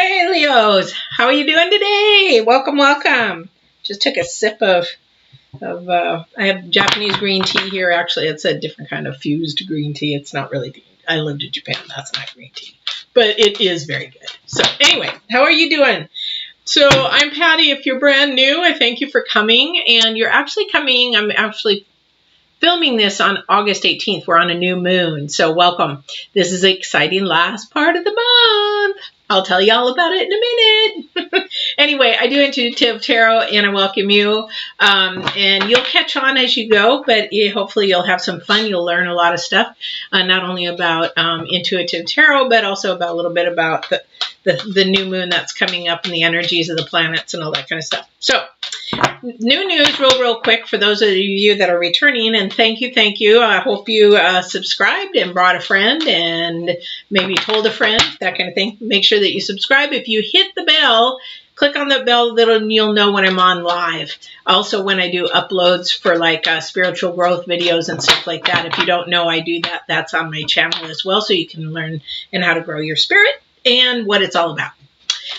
Hey Leos, how are you doing today? Welcome, welcome. Just took a sip of I have Japanese green tea here. Actually, it's a different kind of fused green tea. It's not really, I lived in Japan. That's not green tea, but it is very good. So anyway, how are you doing? So I'm Patty. If you're brand new, I thank you for coming. And you're actually coming, I'm actually filming this on August 18th. We're on a new moon, so welcome. This is the exciting last part of the month. I'll tell you all about it in a minute. Anyway, I do Intuitive Tarot, and I welcome you. And you'll catch on as you go, but hopefully you'll have some fun. You'll learn a lot of stuff, not only about Intuitive Tarot, but also about a little bit about the new moon that's coming up and the energies of the planets and all that kind of stuff. So, new news real quick for those of you that are returning, and thank you. I hope you subscribed and brought a friend and maybe told a friend, that kind of thing. Make sure that you subscribe. If you hit the bell, click on the bell, you'll know when I'm on live. Also, when I do uploads for like spiritual growth videos and stuff like that. If you don't know I do that, that's on my channel as well, so you can learn and how to grow your spirit and what it's all about.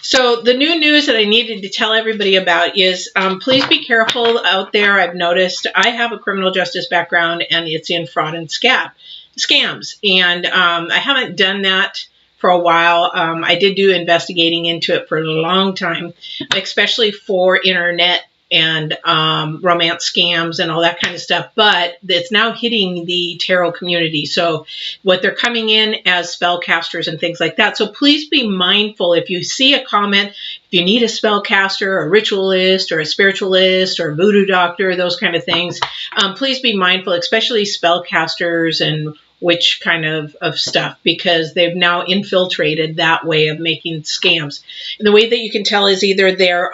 So the new news that I needed to tell everybody about is please be careful out there. I've noticed I have a criminal justice background, and it's in fraud and scams. And I haven't done that for a while. I did do investigating into it for a long time, especially for internet and romance scams and all that kind of stuff, but it's now hitting the tarot community. So what they're coming in as spellcasters and things like that. So please be mindful if you see a comment, if you need a spellcaster, a ritualist, or a spiritualist, or a voodoo doctor, those kind of things, please be mindful, especially spellcasters and witch kind of stuff, because they've now infiltrated that way of making scams. And the way that you can tell is either they're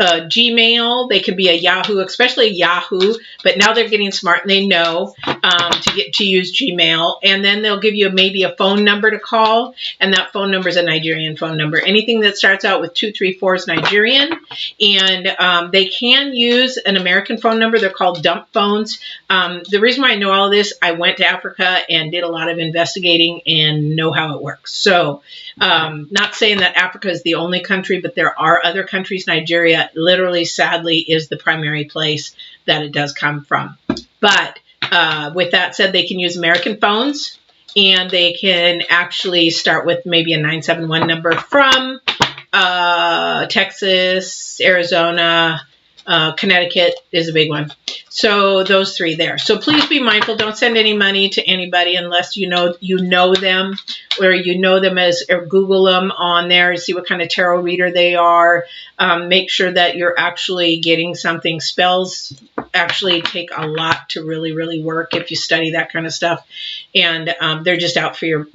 Gmail, they could be a Yahoo, especially Yahoo, but now they're getting smart and they know to use Gmail, and then they'll give you maybe a phone number to call, and that phone number is a Nigerian phone number. Anything that starts out with 234 is Nigerian, and they can use an American phone number. They're called dump phones. The reason why I know all of this, I went to Africa and did a lot of investigating and know how it works. So not saying that Africa is the only country, but there are other countries. Nigeria literally, sadly, is the primary place that it does come from. But with that said, they can use American phones, and they can actually start with maybe a 971 number from Texas, Arizona, Connecticut is a big one. So those three there. So please be mindful. Don't send any money to anybody unless you know them, or you know them as, or Google them on there and see what kind of tarot reader they are. Make sure that you're actually getting something. Spells actually take a lot to really work if you study that kind of stuff, and they're just out for your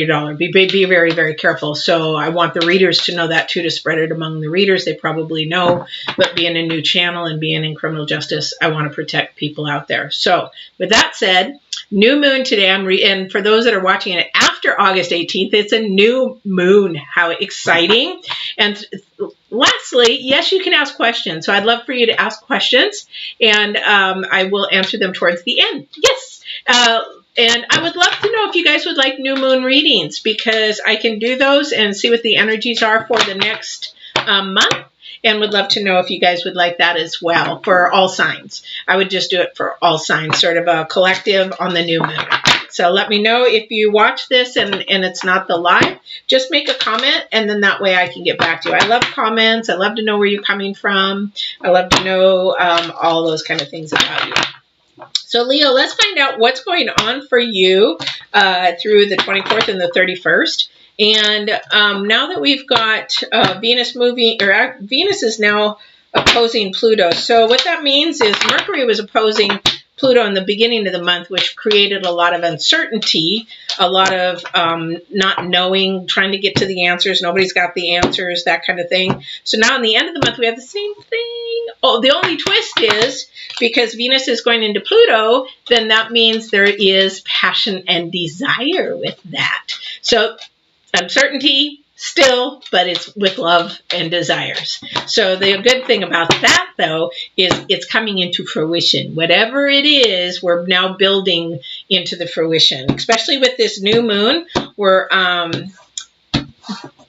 dollar. Be very careful. So I want the readers to know that too, to spread it among the readers. They probably know, but being a new channel and being in criminal justice, I want to protect people out there. So with that said, new moon today. And for those that are watching it after August 18th, it's a new moon. How exciting. And lastly, yes, you can ask questions. So I'd love for you to ask questions, and I will answer them towards the end. Yes. And I would love to know if you guys would like new moon readings, because I can do those and see what the energies are for the next month. And would love to know if you guys would like that as well for all signs. I would just do it for all signs, sort of a collective on the new moon. So let me know if you watch this and it's not the live. Just make a comment, and then that way I can get back to you. I love comments. I love to know where you're coming from. I love to know all those kind of things about you. So Leo, let's find out what's going on for you through the 24th and the 31st. And now that we've got Venus moving, or Venus is now opposing Pluto. So what that means is Mercury was opposing Pluto in the beginning of the month, which created a lot of uncertainty, a lot of not knowing, trying to get to the answers. Nobody's got the answers, that kind of thing. So now in the end of the month, we have the same thing. Oh, the only twist is because Venus is going into Pluto, then that means there is passion and desire with that. So uncertainty still, but it's with love and desires. So the good thing about that, though, is it's coming into fruition. Whatever it is, we're now building into the fruition, especially with this new moon. We're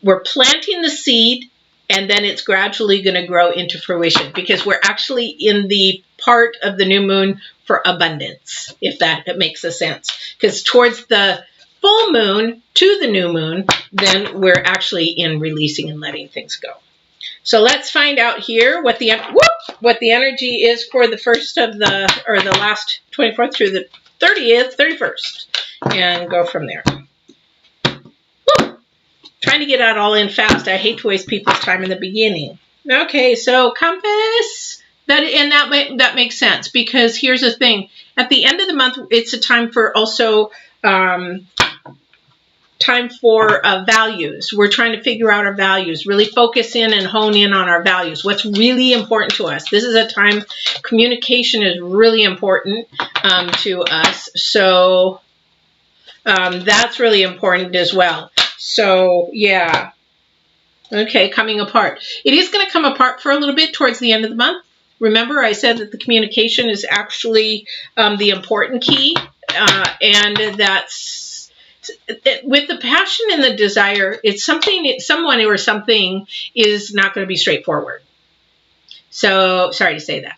we're planting the seed, and then it's gradually going to grow into fruition, because we're actually in the part of the new moon for abundance, if that makes a sense. Because towards the full moon to the new moon, then we're actually in releasing and letting things go. So let's find out here what the energy is for the first of the last 24th through the 31st, and go from there. Woo! Trying to get that all in fast. I hate to waste people's time in the beginning. Okay, so compass. That makes sense, because here's the thing. At the end of the month, it's a time for also values. We're trying to figure out our values, really focus in and hone in on our values. What's really important to us. This is a time, communication is really important to us. So that's really important as well. So yeah. Okay, coming apart. It is going to come apart for a little bit towards the end of the month. Remember, I said that the communication is actually the important key, and that's with the passion and the desire. It's someone or something is not going to be straightforward. So sorry to say that.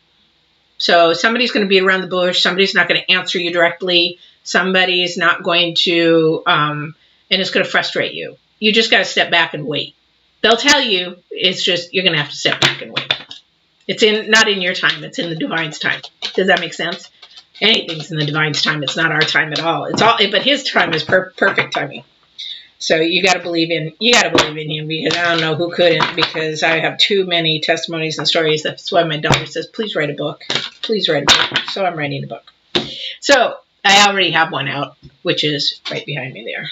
So somebody's going to be around the bush. Somebody's not going to answer you directly. Somebody's not going to, and it's going to frustrate you. You just got to step back and wait. They'll tell you. It's just you're going to have to step back and wait. It's not in your time. It's in the divine's time. Does that make sense? Anything's in the divine's time. It's not our time at all. But his time is perfect timing. So you got to believe in him, because I don't know who couldn't, because I have too many testimonies and stories. That's why my daughter says, please write a book. Please write a book. So I'm writing a book. So I already have one out, which is right behind me there.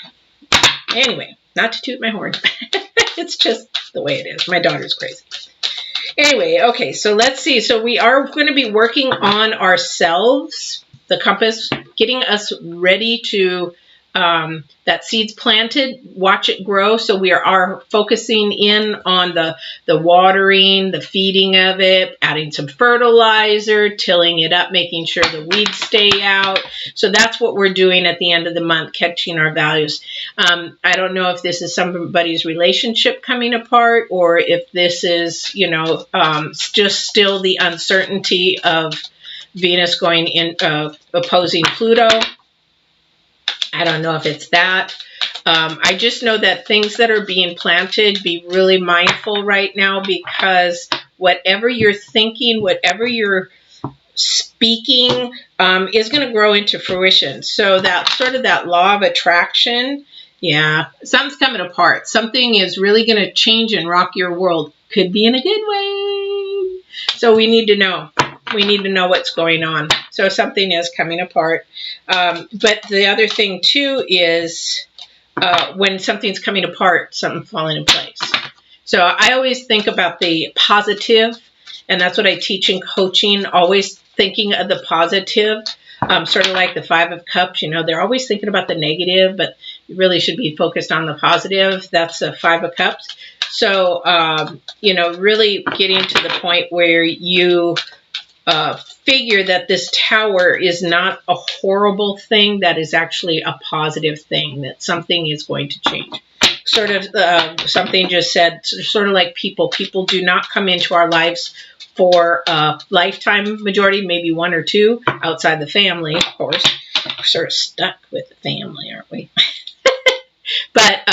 Anyway, not to toot my horn. It's just the way it is. My daughter's crazy. Anyway, okay, so let's see. So we are going to be working on ourselves, the compass, getting us ready to, that seed's planted, watch it grow. So we are focusing in on the watering, the feeding of it, adding some fertilizer, tilling it up, making sure the weeds stay out. So that's what we're doing at the end of the month, catching our values. I don't know if this is somebody's relationship coming apart, or if this is, just still the uncertainty of Venus going in, opposing Pluto. I don't know if it's that. I just know that things that are being planted, be really mindful right now, because whatever you're thinking, whatever you're speaking, is going to grow into fruition. So that sort of that law of attraction, yeah, something's coming apart. Something is really going to change and rock your world. Could be in a good way. So we need to know. We need to know what's going on. So something is coming apart. But the other thing, too, is when something's coming apart, something falling in place. So I always think about the positive, and that's what I teach in coaching, always thinking of the positive, sort of like the Five of Cups. They're always thinking about the negative, but you really should be focused on the positive. That's the Five of Cups. So, really getting to the point where you figure that this tower is not a horrible thing, that is actually a positive thing, that something is going to change. Sort of something just said, sort of like people. People do not come into our lives for a lifetime, majority, maybe one or two, outside the family, of course. We're sort of stuck with the family, aren't we? But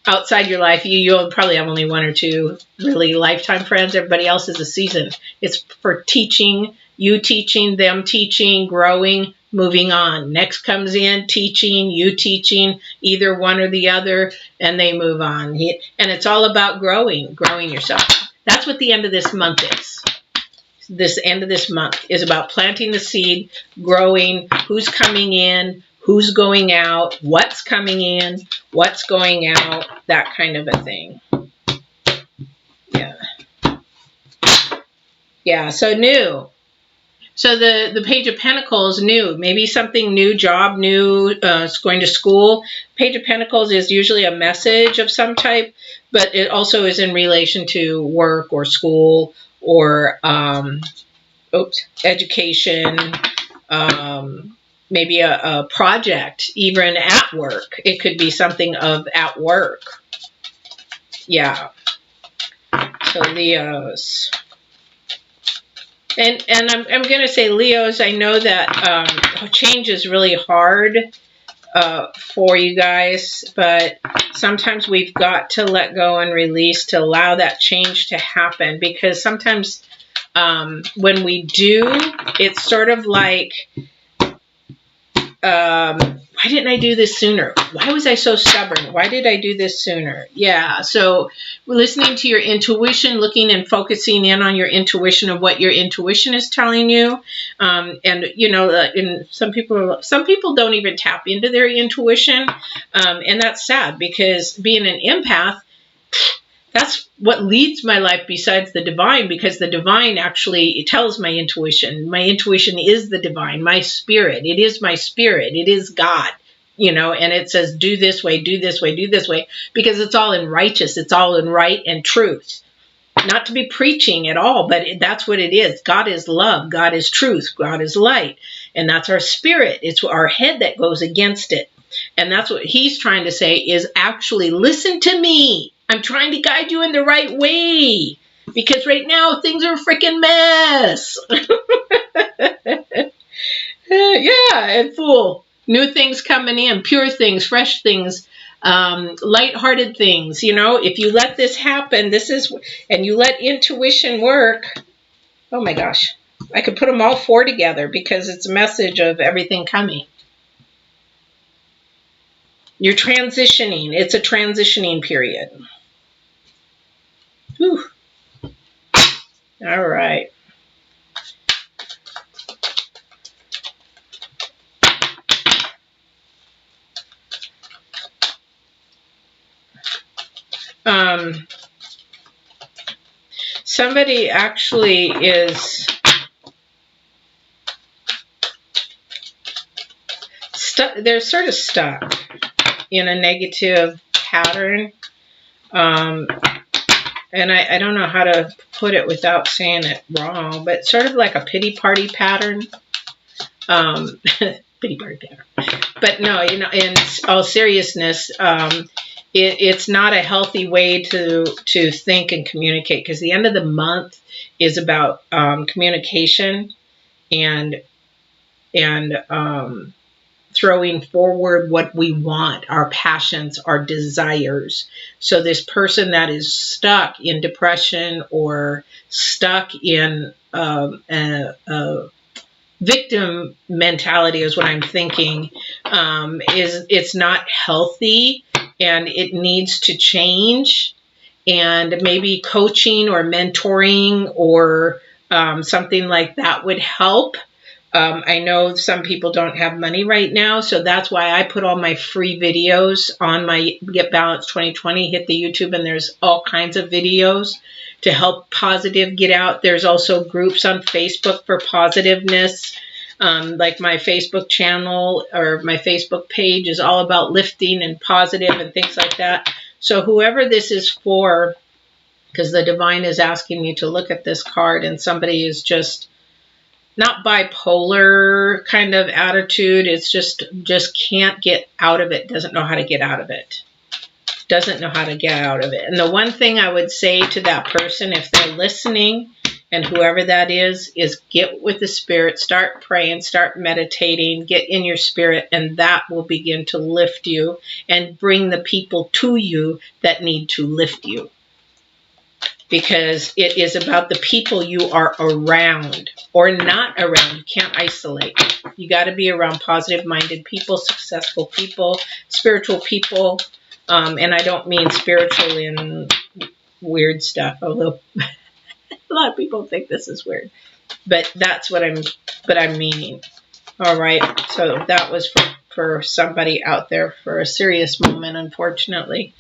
outside your life, you'll probably have only one or two really lifetime friends. Everybody else is a season. It's for teaching, you teaching, them teaching, growing, moving on. Next comes in teaching, you teaching, either one or the other, and they move on. And it's all about growing yourself. That's what the end of this month is. This end of this month is about planting the seed, growing, who's coming in, who's going out, what's coming in, what's going out, that kind of a thing. Yeah. Yeah, so new. So the Page of Pentacles, new. Maybe something new, job new, going to school. Page of Pentacles is usually a message of some type, but it also is in relation to work or school or education, maybe a project, even at work. It could be something of at work. Yeah. So Leos. And I'm going to say Leos, I know that change is really hard for you guys, but sometimes we've got to let go and release to allow that change to happen, because sometimes when we do, it's sort of like, why didn't I do this sooner? Why was I so stubborn? Why did I do this sooner? Yeah, so listening to your intuition, looking and focusing in on your intuition of what your intuition is telling you. And, you know, and some people don't even tap into their intuition. And that's sad, because being an empath, that's what leads my life besides the divine, because the divine actually tells my intuition. My intuition is the divine, my spirit. It is my spirit. It is God, you know, and it says, do this way, do this way, do this way, because it's all in righteous. It's all in right and truth. Not to be preaching at all, but that's what it is. God is love. God is truth. God is light. And that's our spirit. It's our head that goes against it. And that's what he's trying to say is actually listen to me. I'm trying to guide you in the right way, because right now things are a freaking mess. Yeah, and full. New things coming in, pure things, fresh things, lighthearted things. You know, if you let this happen, and you let intuition work, oh my gosh, I could put them all four together, because it's a message of everything coming. You're transitioning. It's a transitioning period. Whew. All right. Somebody actually is stuck. They're sort of stuck in a negative pattern. And I don't know how to put it without saying it wrong, but sort of like a pity party pattern. Pity party pattern. But no, you know, in all seriousness, it's not a healthy way to think and communicate, because the end of the month is about communication and throwing forward what we want, our passions, our desires. So this person that is stuck in depression or stuck in a victim mentality is what I'm thinking, it's not healthy, and it needs to change. And maybe coaching or mentoring or something like that would help. I know some people don't have money right now, so that's why I put all my free videos on my Get Balanced 2020. Hit the YouTube, and there's all kinds of videos to help positive get out. There's also groups on Facebook for positiveness. Like my Facebook channel or my Facebook page is all about lifting and positive and things like that. So whoever this is for, because the divine is asking me to look at this card, and somebody is just not bipolar kind of attitude. It's just can't get out of it. Doesn't know how to get out of it. Doesn't know how to get out of it. And the one thing I would say to that person, if they're listening, and whoever that is get with the spirit, start praying, start meditating, get in your spirit, and that will begin to lift you and bring the people to you that need to lift you. Because it is about the people you are around or not around. You can't isolate. You got to be around positive-minded people, successful people, spiritual people. And I don't mean spiritual in weird stuff, although a lot of people think this is weird. But that's what I'm meaning. All right. So that was for somebody out there for a serious moment, unfortunately.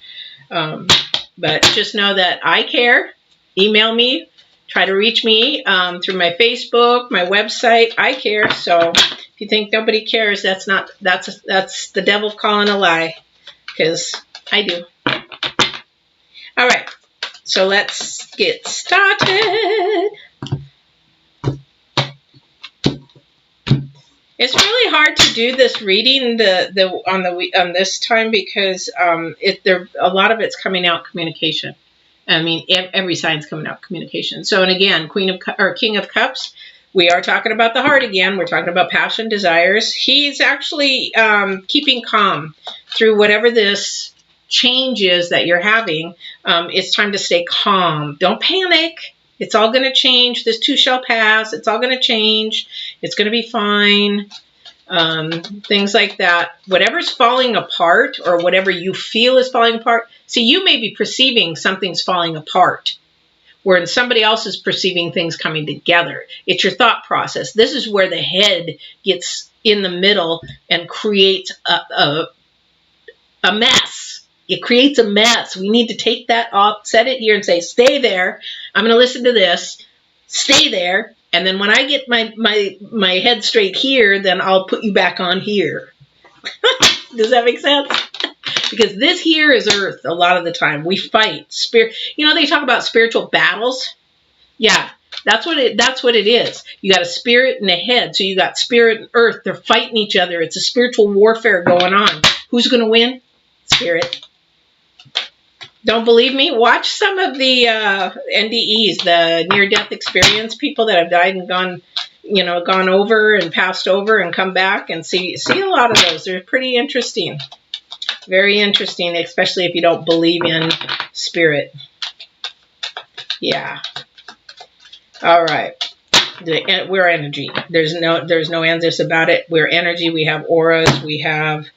But just know that I care. Email me, try to reach me through my Facebook, my website. I care. So if you think nobody cares, that's the devil calling a lie, because I do. All right. So let's get started. It's really hard to do this reading on this time because a lot of it's coming out communication. I mean, every sign's coming out communication. So, and again, King of Cups, we are talking about the heart again. We're talking about passion, desires. He's actually keeping calm through whatever this change is that you're having. It's time to stay calm. Don't panic. It's all going to change. This too shall pass. It's all going to change. It's going to be fine. Things like that. Whatever's falling apart or whatever you feel is falling apart. See, you may be perceiving something's falling apart, where somebody else is perceiving things coming together. It's your thought process. This is where the head gets in the middle and creates a mess. It creates a mess. We need to take that off, set it here and say, stay there. I'm going to listen to this. Stay there. And then when I get my head straight here, then I'll put you back on here. Does that make sense? Because this here is earth a lot of the time. We fight. They talk about spiritual battles. Yeah, that's what it is. You got a spirit and a head. So you got spirit and earth. They're fighting each other. It's a spiritual warfare going on. Who's going to win? Spirit. Don't believe me? Watch some of the NDEs, the near-death experience, people that have died and gone over and passed over and come back, and see a lot of those. They're pretty interesting. Very interesting, especially if you don't believe in spirit. Yeah. All right. We're energy. There's no answers about it. We're energy. We have auras. We have...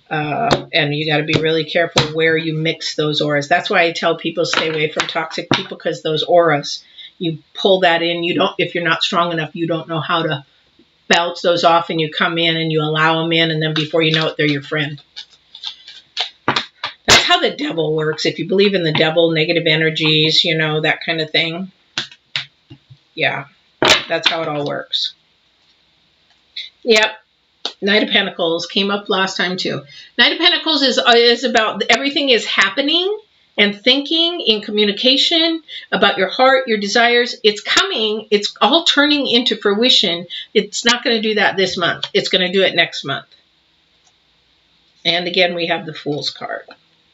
and you got to be really careful where you mix those auras. That's why I tell people stay away from toxic people, because those auras, you pull that in. If you're not strong enough, you don't know how to bounce those off, and you come in and you allow them in, and then before you know it, they're your friend. That's how the devil works. If you believe in the devil, negative energies, that kind of thing. Yeah, that's how it all works. Yep. Knight of Pentacles came up last time too. Knight of Pentacles is about everything is happening and thinking in communication about your heart, your desires. It's coming. It's all turning into fruition. It's not going to do that this month. It's going to do it next month. And again, we have the Fool's card.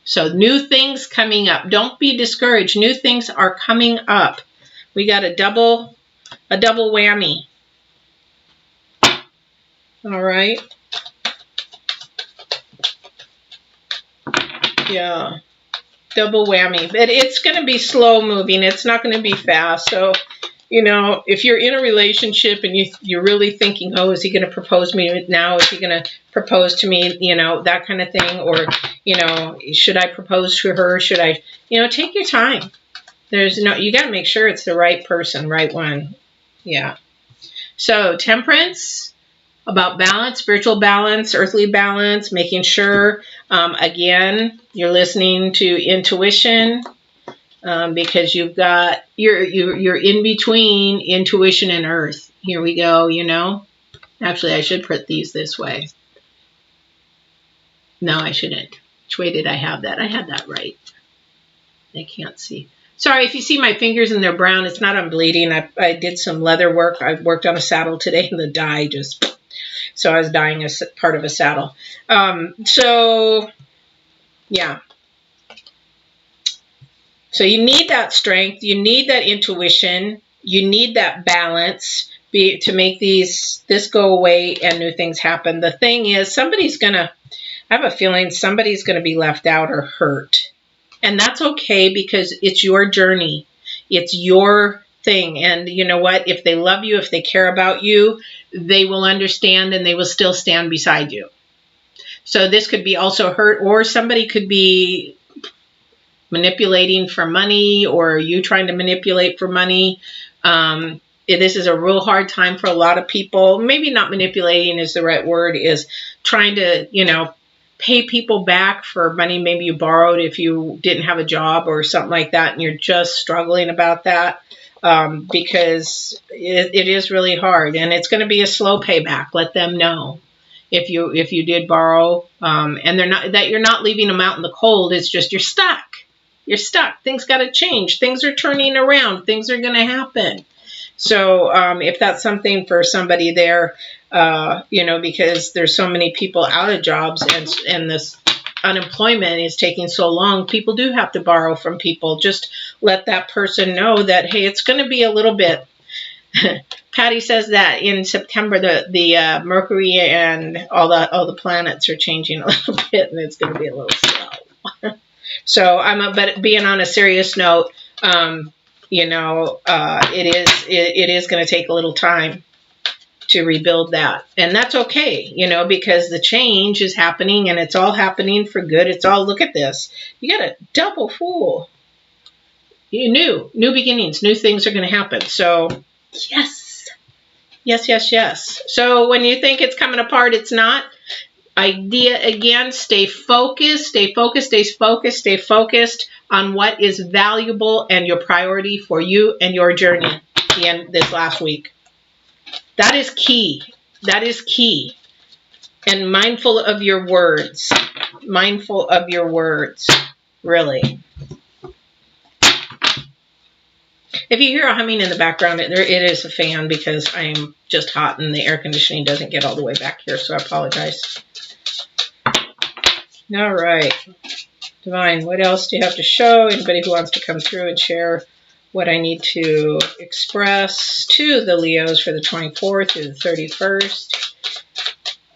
So new things coming up. Don't be discouraged. New things are coming up. We got a double whammy. All right. Yeah. Double whammy. But it's going to be slow moving. It's not going to be fast. So, if you're in a relationship and you're really thinking, oh, is he going to propose me now? Is he going to propose to me? That kind of thing. Or, should I propose to her? Should I, take your time. You got to make sure it's the right person, right one. Yeah. So Temperance. About balance, spiritual balance, earthly balance, making sure, again, you're listening to intuition, because you're in between intuition and earth. Here we go, Actually, I should put these this way. No, I shouldn't. Which way did I have that? I had that right. I can't see. Sorry, if you see my fingers and they're brown, it's not I'm bleeding. I did some leather work. I worked on a saddle today, and the dye just... So I was dyeing a part of a saddle. Yeah. So you need that strength. You need that intuition. You need that balance to make this go away and new things happen. The thing is, I have a feeling somebody's going to be left out or hurt. And that's okay, because it's your journey. It's your thing. And you know what? If they love you, if they care about you, they will understand, and they will still stand beside you. So this could be also hurt, or somebody could be manipulating for money, or you trying to manipulate for money. This is a real hard time for a lot of people. Maybe not manipulating is the right word, is trying to, pay people back for money maybe you borrowed if you didn't have a job or something like that, and you're just struggling about that. Because it is really hard, and it's going to be a slow payback. Let them know if you did borrow, and you're not leaving them out in the cold. It's just you're stuck. You're stuck. Things got to change. Things are turning around. Things are going to happen. So if that's something for somebody there, you know, because there's so many people out of jobs, and this unemployment is taking so long. People do have to borrow from people. Just let that person know that, hey, it's going to be a little bit. Patty says that in September the Mercury and all the planets are changing a little bit, and it's going to be a little slow. So but being on a serious note, you know, it is going to take a little time to rebuild that, and that's okay, you know, because the change is happening, and it's all happening for good. It's all, look at this, you got a double Fool. New beginnings, new things are going to happen. So yes. So when you think it's coming apart, it's not. Idea again, stay focused on what is valuable and your priority for you and your journey in this last week. That is key. That is key. And mindful of your words. Mindful of your words. Really. If you hear a humming in the background, it is a fan, because I'm just hot and the air conditioning doesn't get all the way back here, so I apologize. All right. Divine, what else do you have to show? Anybody who wants to come through and share what I need to express to the Leos for the 24th through the 31st.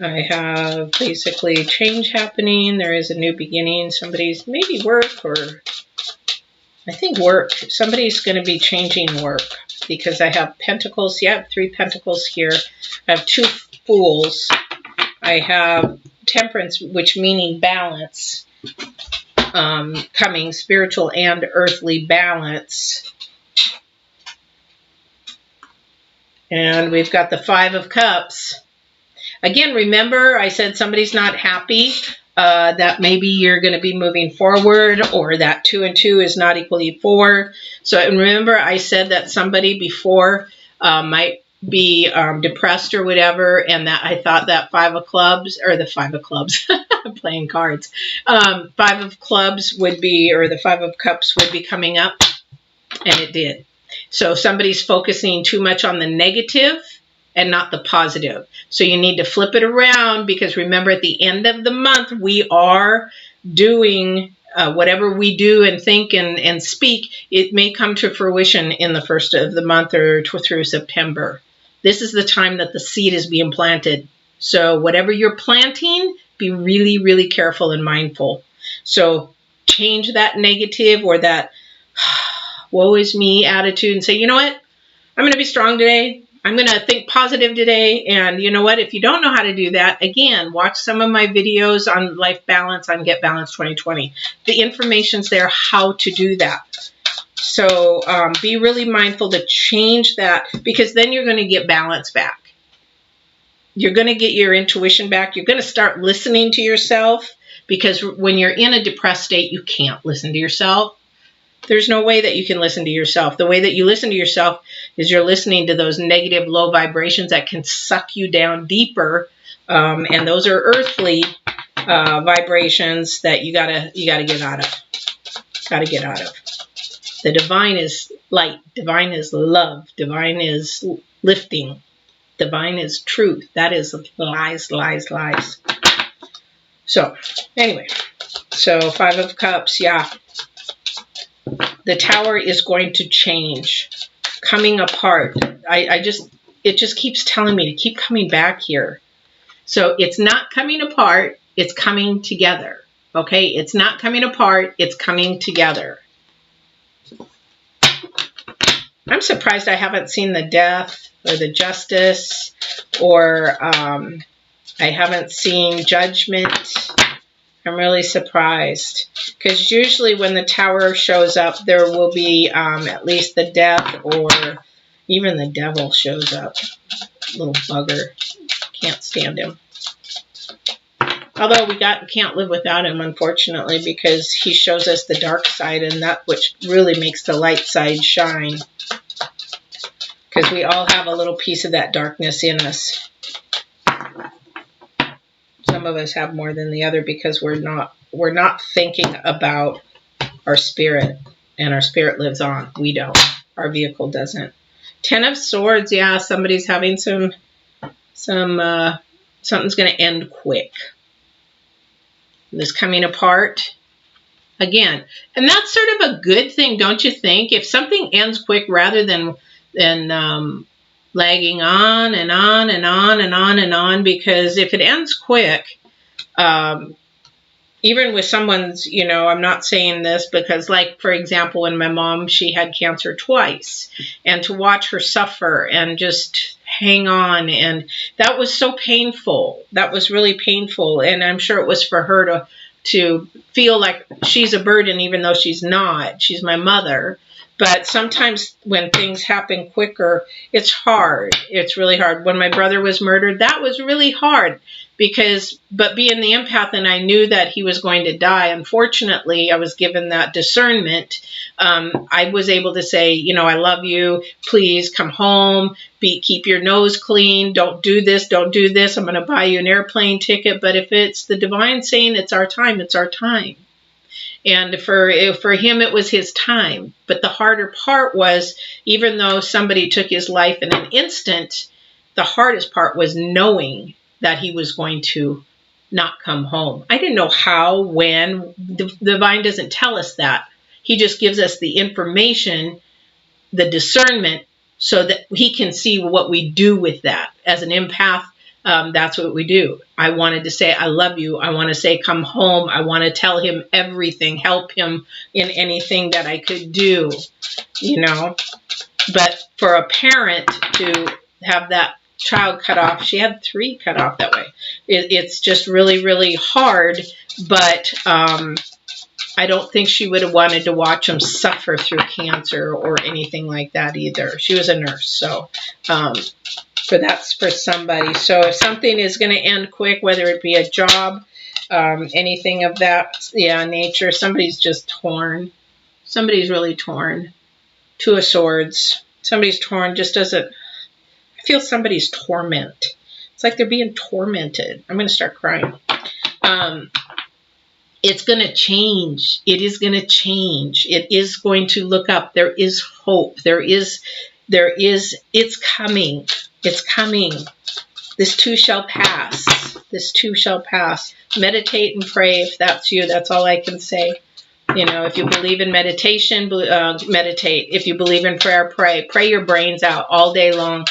I have basically change happening. There is a new beginning. Somebody's maybe work, or I think work. Somebody's going to be changing work, because I have Pentacles. Yeah, 3 Pentacles here. I have 2 Fools. I have Temperance, which meaning balance, coming, spiritual and earthly balance. And we've got the 5 of Cups. Again, remember I said somebody's not happy, that maybe you're going to be moving forward, or that 2 and 2 is not equally 4. So remember I said that somebody before might be depressed or whatever, and that I thought that 5 of Clubs, or the 5 of Clubs, playing cards, 5 of Clubs would be, or the 5 of Cups would be coming up, and it did. So somebody's focusing too much on the negative and not the positive. So you need to flip it around, because remember at the end of the month, we are doing whatever we do and think and speak, it may come to fruition in the first of the month or through September. This is the time that the seed is being planted. So whatever you're planting, be really, really careful and mindful. So change that negative or that woe is me attitude and say, you know what? I'm going to be strong today. I'm going to think positive today. And you know what? If you don't know how to do that, again, watch some of my videos on life balance on Get Balance 2020. The information's there how to do that. So be really mindful to change that, because then you're going to get balance back. You're going to get your intuition back. You're going to start listening to yourself, because when you're in a depressed state, you can't listen to yourself. There's no way that you can listen to yourself. The way that you listen to yourself is you're listening to those negative low vibrations that can suck you down deeper. And those are earthly vibrations that you gotta get out of. Gotta get out of. The divine is light. Divine is love. Divine is lifting. Divine is truth. That is lies, lies, lies. So, anyway. So, 5 of Cups, yeah. The Tower is going to change. Coming apart. It just keeps telling me to keep coming back here. So, it's not coming apart. It's coming together. Okay? It's not coming apart. It's coming together. I'm surprised I haven't seen the Death or the Justice, or I haven't seen Judgment. I'm really surprised, because usually when the Tower shows up, there will be at least the Death, or even the Devil shows up. Little bugger. Can't stand him. Although we can't live without him, unfortunately, because he shows us the dark side, and that which really makes the light side shine. Because we all have a little piece of that darkness in us. Some of us have more than the other, because we're not thinking about our spirit, and our spirit lives on. We don't. Our vehicle doesn't. 10 of Swords, yeah, somebody's having some Something's going to end quick. This coming apart again. And that's sort of a good thing, don't you think? If something ends quick rather than lagging on and on and on and on and on, because if it ends quick, even with someone's, I'm not saying this because, like, for example, when my mom, she had cancer twice, and to watch her suffer and just hang on, and that was so painful. That was really painful, and I'm sure it was for her to feel like she's a burden, even though she's not. She's my mother. But sometimes when things happen quicker, it's hard. It's really hard. When my brother was murdered, that was really hard but being the empath, and I knew that he was going to die, unfortunately, I was given that discernment. I was able to say, I love you. Please come home. Keep your nose clean. Don't do this. Don't do this. I'm going to buy you an airplane ticket. But if it's the divine saying it's our time, it's our time. And for him, it was his time. But the harder part was, even though somebody took his life in an instant, the hardest part was knowing that he was going to not come home. I didn't know how, when. The divine doesn't tell us that. He just gives us the information, the discernment, so that he can see what we do with that. As an empath, that's what we do. I wanted to say, I love you. I want to say, come home. I want to tell him everything, help him in anything that I could do, But for a parent to have that child cut off, she had 3 cut off that way. It's just really, really hard, but I don't think she would have wanted to watch him suffer through cancer or anything like that either. She was a nurse, so that's for somebody. So if something is going to end quick, whether it be a job, anything of that nature, somebody's just torn. Somebody's really torn. 2 of Swords. Somebody's torn, just doesn't. I feel somebody's torment. It's like they're being tormented. I'm going to start crying. It's going to change. It is going to change. It is going to look up. There is hope. It's coming. It's coming. This too shall pass. This too shall pass. Meditate and pray if that's you. That's all I can say. If you believe in meditation, meditate. If you believe in prayer, pray. Pray your brains out all day long.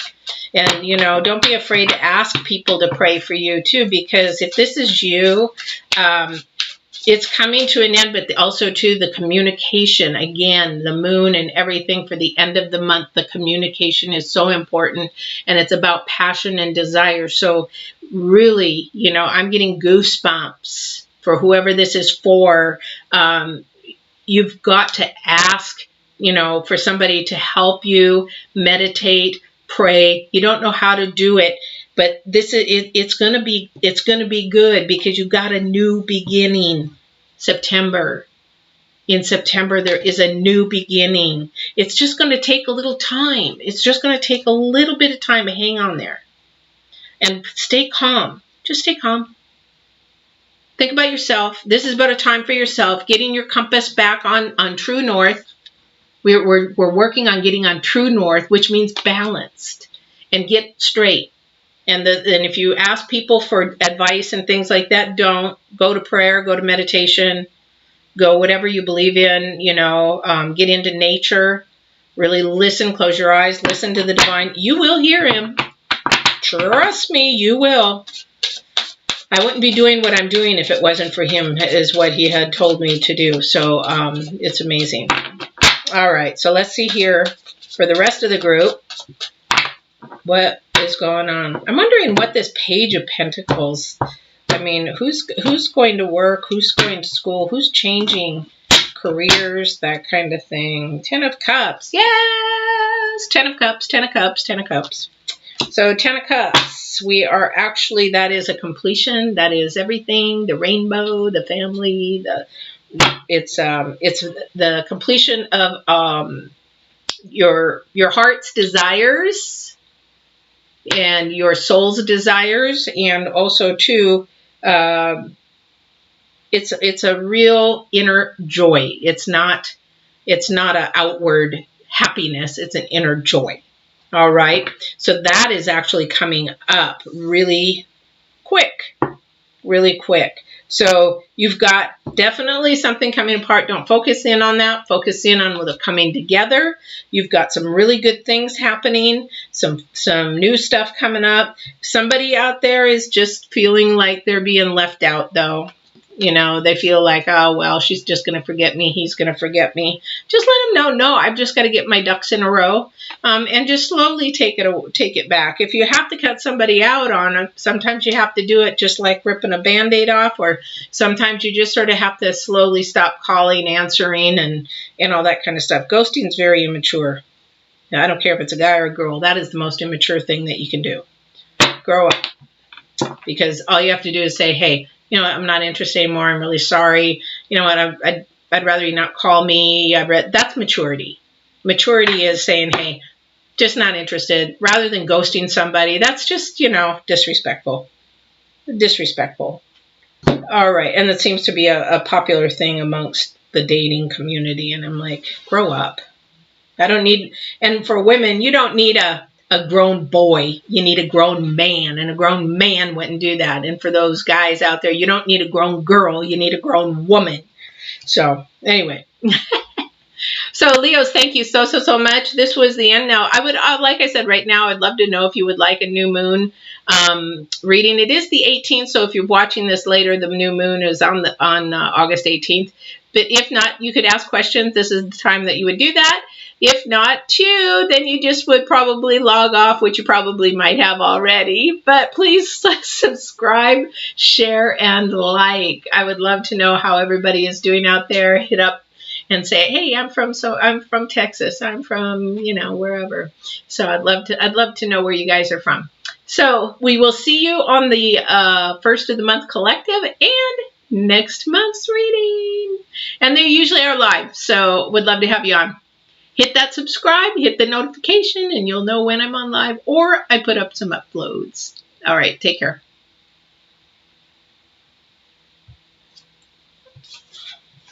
And, don't be afraid to ask people to pray for you, too, because if this is you, it's coming to an end, but also, too, the communication. Again, the moon and everything for the end of the month, the communication is so important, and it's about passion and desire. So, really, I'm getting goosebumps for whoever this is for. You've got to ask, for somebody to help you meditate, pray. You don't know how to do it, but it's going to be good because you got a new beginning. In September there is a new beginning. It's just going to take a little time. It's just going to take a little bit of time to hang on there and stay calm. Just stay calm. Think about yourself. This is about a time for yourself, getting your compass back on true north. We're working on getting on true north, which means balanced and get straight. And if you ask people for advice and things like that, don't. Go to prayer, go to meditation, go whatever you believe in, get into nature, really listen, close your eyes, listen to the divine. You will hear him. Trust me, you will. I wouldn't be doing what I'm doing if it wasn't for him, is what he had told me to do. So it's amazing. All right, so let's see here for the rest of the group. What is going on? I'm wondering what this Page of Pentacles, I mean, who's going to work, who's going to school, who's changing careers, that kind of thing. 10 of Cups. Yes! 10 of Cups, 10 of Cups, 10 of Cups. So 10 of Cups, we are actually, that is a completion. That is everything, the rainbow, the family, it's the completion of your heart's desires and your soul's desires, and also too, it's a real inner joy. It's not an outward happiness. It's an inner joy. All right. So that is actually coming up really quick. Really quick. So you've got definitely something coming apart. Don't focus in on that. Focus in on the coming together. You've got some really good things happening, some new stuff coming up. Somebody out there is just feeling like they're being left out, though. You know, they feel like, oh, well, she's just going to forget me. He's going to forget me. Just let them know, no, I've just got to get my ducks in a row, and just slowly take it back. If you have to cut somebody out on it, sometimes you have to do it just like ripping a Band-Aid off, or sometimes you just sort of have to slowly stop calling, answering, and all that kind of stuff. Ghosting is very immature. Now, I don't care if it's a guy or a girl. That is the most immature thing that you can do. Grow up. Because all you have to do is say, hey, you know, I'm not interested anymore. I'm really sorry. You know what? I'd rather you not call me. That's maturity. Maturity is saying, hey, just not interested, rather than ghosting somebody. That's just, you know, disrespectful. Disrespectful. All right. And it seems to be a popular thing amongst the dating community. And I'm like, grow up. I don't need, and for women, you don't need a grown boy. You need a grown man, and a grown man wouldn't do that. And for those guys out there, you don't need a grown girl. You need a grown woman. So anyway. So Leos, thank you so much. This was the end. Now, I would, like I said, right now, I'd love to know if you would like a new moon reading. It is the 18th, so if you're watching this later, the new moon is on August 18th. But if not, you could ask questions. This is the time that you would do that. If not, too, then you just would probably log off, which you probably might have already. But please subscribe, share, and like. I would love to know how everybody is doing out there. Hit up and say, hey, I'm from Texas. I'm from, you know, wherever. So I'd love to know where you guys are from. So we will see you on the first of the month collective and next month's reading. And they usually are live, so would love to have you on. Hit that subscribe, hit the notification, and you'll know when I'm on live or I put up some uploads. All right, take care.